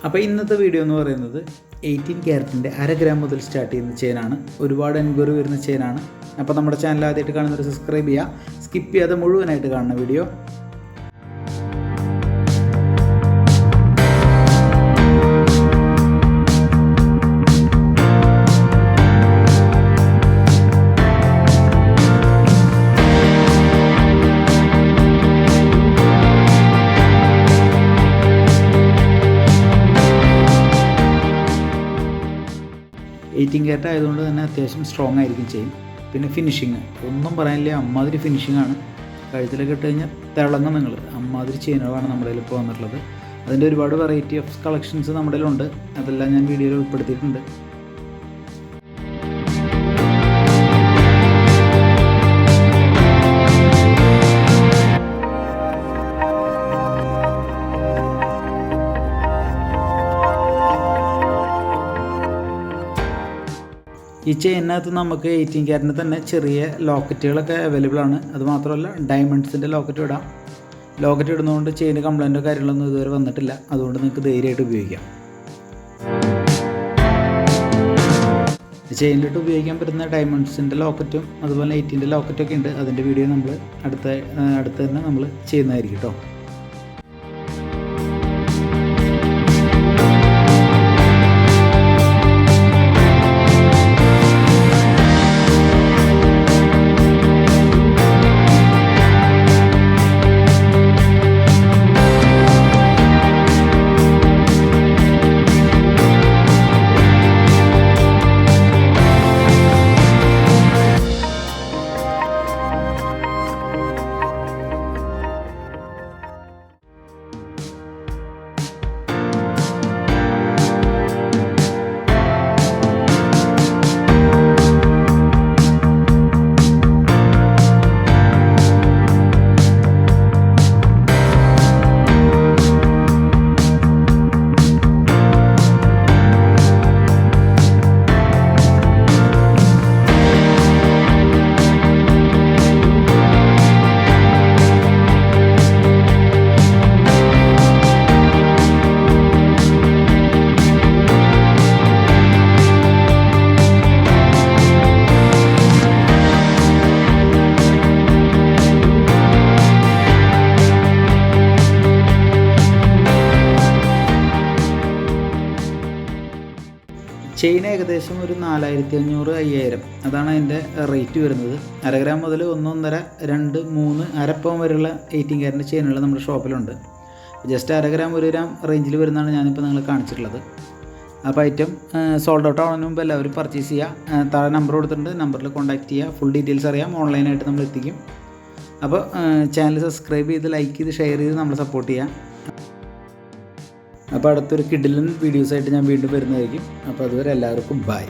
അപ്പോൾ ഇന്നത്തെ വീഡിയോ എന്ന് പറയുന്നത് 18 ക്യാരറ്റിൻ്റെ 1/2 ഗ്രാം മുതൽ സ്റ്റാർട്ട് ചെയ്യുന്ന ചെയിനാണ്. ഒരുപാട് എൻക്വയറി വരുന്ന ചെയിനാണ്. അപ്പോൾ നമ്മുടെ ചാനൽ ആദ്യമായിട്ട് കാണുന്നവർ സബ്സ്ക്രൈബ് ചെയ്യുക, സ്കിപ്പ് ചെയ്യാതെ മുഴുവനായിട്ട് കാണുന്ന വീഡിയോ. എയ്റ്റീൻ ക്യാരറ്റ് ആയതുകൊണ്ട് തന്നെ അത്യാവശ്യം സ്ട്രോങ് ആയിരിക്കും ചെയിൻ. പിന്നെ ഫിനിഷിങ് ഒന്നും പറയാനില്ല, അമ്മാതിരി ഫിനിഷിങ്ങാണ്. കഴുത്തിലൊക്കെ ഇട്ട് കഴിഞ്ഞാൽ തിളങ്ങും നിങ്ങൾ. അമ്മാതിരി ചെയിനുകളാണ് നമ്മുടെ കയ്യിൽ ഇപ്പോൾ വന്നിട്ടുള്ളത്. അതിൻ്റെ ഒരുപാട് വെറൈറ്റി ഓഫ് കളക്ഷൻസ് നമ്മുടെ കയ്യിലുണ്ട്. അതെല്ലാം ഞാൻ വീഡിയോയിൽ ഉൾപ്പെടുത്തിയിട്ടുണ്ട്. ഈ ചെയിനകത്ത് നമുക്ക് 18 ക്യാരറ്റിന് തന്നെ ചെറിയ ലോക്കറ്റുകളൊക്കെ അവൈലബിൾ ആണ്. അതുമാത്രമല്ല ഡയമണ്ട്സിൻ്റെ ലോക്കറ്റ് ഇടാം. ലോക്കറ്റ് ഇടുന്നതുകൊണ്ട് ചെയിന് കംപ്ലൈൻറ്റോ കാര്യങ്ങളൊന്നും ഇതുവരെ വന്നിട്ടില്ല. അതുകൊണ്ട് നിങ്ങൾക്ക് ധൈര്യമായിട്ട് ഉപയോഗിക്കാം. ചെയിനിലിട്ട് ഉപയോഗിക്കാൻ പറ്റുന്ന ഡയമണ്ട്സിൻ്റെ ലോക്കറ്റും അതുപോലെ 18ൻ്റെ ലോക്കറ്റൊക്കെ ഉണ്ട്. അതിൻ്റെ വീഡിയോ നമ്മൾ അടുത്ത് തന്നെ നമ്മൾ ചെയ്യുന്നതായിരിക്കും കേട്ടോ. ചെയിൻ ഏകദേശം ഒരു 4500-5000 അതാണ് അതിൻ്റെ റേറ്റ് വരുന്നത്. 1/2 ഗ്രാം മുതൽ 1, 1.5, 2, 3, അരപ്പവൻ വരെയുള്ള 18 ക്യാരറ്റിൻ്റെ ചെയിനുകൾ നമ്മുടെ ഷോപ്പിലുണ്ട്. ജസ്റ്റ് 1/2 ഗ്രാം 1 ഗ്രാം റേഞ്ചിൽ വരുന്നതാണ് ഞാനിപ്പോൾ നിങ്ങളെ കാണിച്ചിട്ടുള്ളത്. അപ്പോൾ ഐറ്റം സോൾഡ് ഔട്ട് ആവുന്നതിന് മുമ്പ് എല്ലാവരും പർച്ചേസ് ചെയ്യുക. താഴെ നമ്പർ കൊടുത്തിട്ടുണ്ട്, നമ്പറിൽ കോൺടാക്ട് ചെയ്യുക. ഫുൾ ഡീറ്റെയിൽസ് അറിയാം, ഓൺലൈനായിട്ട് നമ്മൾ എത്തിക്കും. അപ്പോൾ ചാനൽ സബ്സ്ക്രൈബ് ചെയ്ത് ലൈക്ക് ചെയ്ത് ഷെയർ ചെയ്ത് നമ്മളെ സപ്പോർട്ട് ചെയ്യാം. അപ്പോൾ അടുത്തൊരു കിഡിലൻ വീഡിയോസായിട്ട് ഞാൻ വീണ്ടും വരുന്നതായിരിക്കും. അപ്പോൾ അതുവരെ എല്ലാവർക്കും ബൈ.